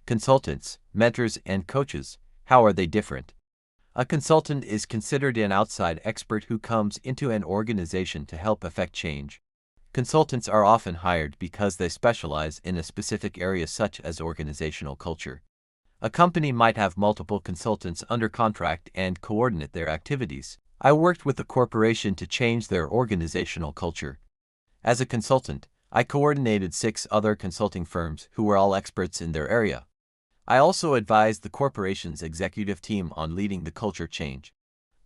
Consultants, mentors, and coaches, how are they different? A consultant is considered an outside expert who comes into an organization to help effect change. Consultants are often hired because they specialize in a specific area such as organizational culture. A company might have multiple consultants under contract and coordinate their activities. I worked with a corporation to change their organizational culture. As a consultant, I coordinated 6 other consulting firms who were all experts in their area. I also advised the corporation's executive team on leading the culture change.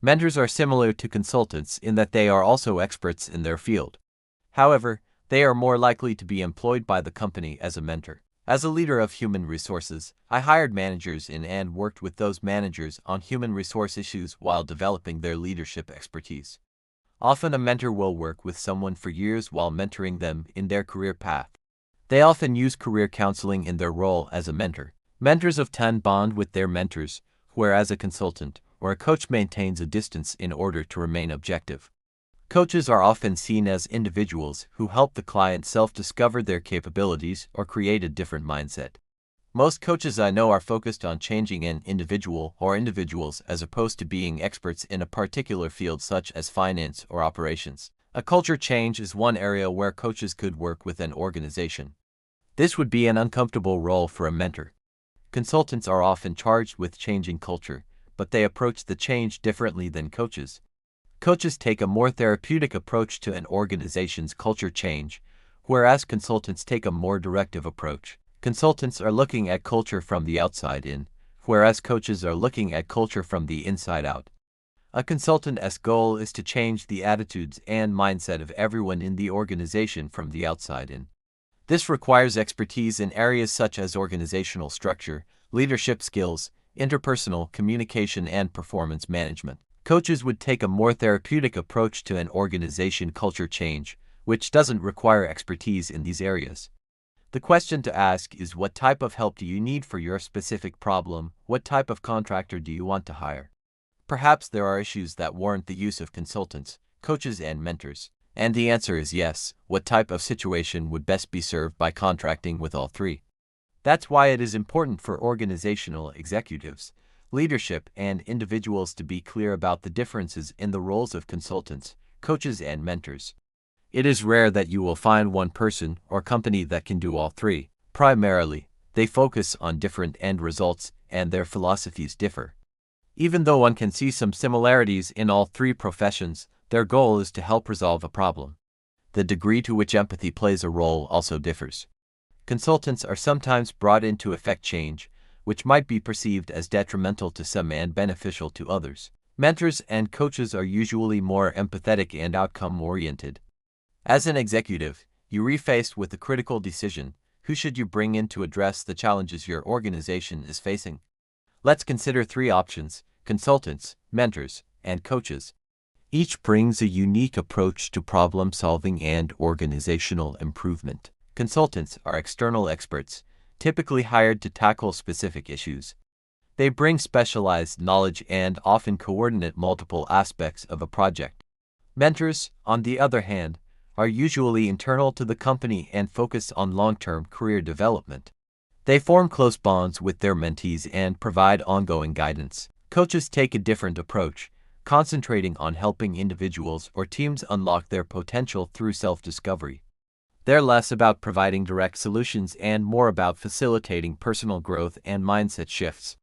Mentors are similar to consultants in that they are also experts in their field. However, they are more likely to be employed by the company as a mentor. As a leader of human resources, I hired managers in and worked with those managers on human resource issues while developing their leadership expertise. Often a mentor will work with someone for years while mentoring them in their career path. They often use career counseling in their role as a mentor. Mentors often bond with their mentors, whereas a consultant or a coach maintains a distance in order to remain objective. Coaches are often seen as individuals who help the client self-discover their capabilities or create a different mindset. Most coaches I know are focused on changing an individual or individuals as opposed to being experts in a particular field such as finance or operations. A culture change is one area where coaches could work with an organization. This would be an uncomfortable role for a mentor. Consultants are often charged with changing culture, but they approach the change differently than coaches. Coaches take a more therapeutic approach to an organization's culture change, whereas consultants take a more directive approach. Consultants are looking at culture from the outside in, whereas coaches are looking at culture from the inside out. A consultant's goal is to change the attitudes and mindset of everyone in the organization from the outside in. This requires expertise in areas such as organizational structure, leadership skills, interpersonal communication, and performance management. Coaches would take a more therapeutic approach to an organization culture change, which doesn't require expertise in these areas. The question to ask is, what type of help do you need for your specific problem? What type of contractor do you want to hire? Perhaps there are issues that warrant the use of consultants, coaches, and mentors. And the answer is yes. What type of situation would best be served by contracting with all three? That's why it is important for organizational executives, leadership, and individuals to be clear about the differences in the roles of consultants, coaches, and mentors. It is rare that you will find one person or company that can do all three. Primarily, they focus on different end results and their philosophies differ. Even though one can see some similarities in all three professions, their goal is to help resolve a problem. The degree to which empathy plays a role also differs. Consultants are sometimes brought in to effect change, which might be perceived as detrimental to some and beneficial to others. Mentors and coaches are usually more empathetic and outcome-oriented. As an executive, you are faced with a critical decision: who should you bring in to address the challenges your organization is facing? Let's consider 3 options: consultants, mentors, and coaches. Each brings a unique approach to problem solving and organizational improvement. Consultants are external experts, typically hired to tackle specific issues. They bring specialized knowledge and often coordinate multiple aspects of a project. Mentors, on the other hand, are usually internal to the company and focus on long-term career development. They form close bonds with their mentees and provide ongoing guidance. Coaches take a different approach, concentrating on helping individuals or teams unlock their potential through self-discovery. They're less about providing direct solutions and more about facilitating personal growth and mindset shifts.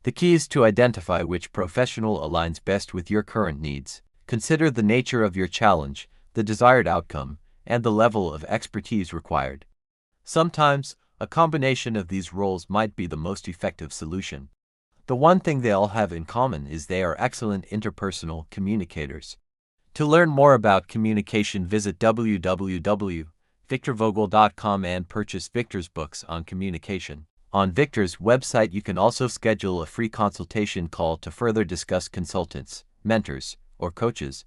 The key is to identify which professional aligns best with your current needs. Consider the nature of your challenge, the desired outcome, and the level of expertise required. Sometimes, a combination of these roles might be the most effective solution. The one thing they all have in common is they are excellent interpersonal communicators. To learn more about communication, visit www.victorvogel.com and purchase Victor's books on communication. On Victor's website, you can also schedule a free consultation call to further discuss consultants, mentors, or coaches,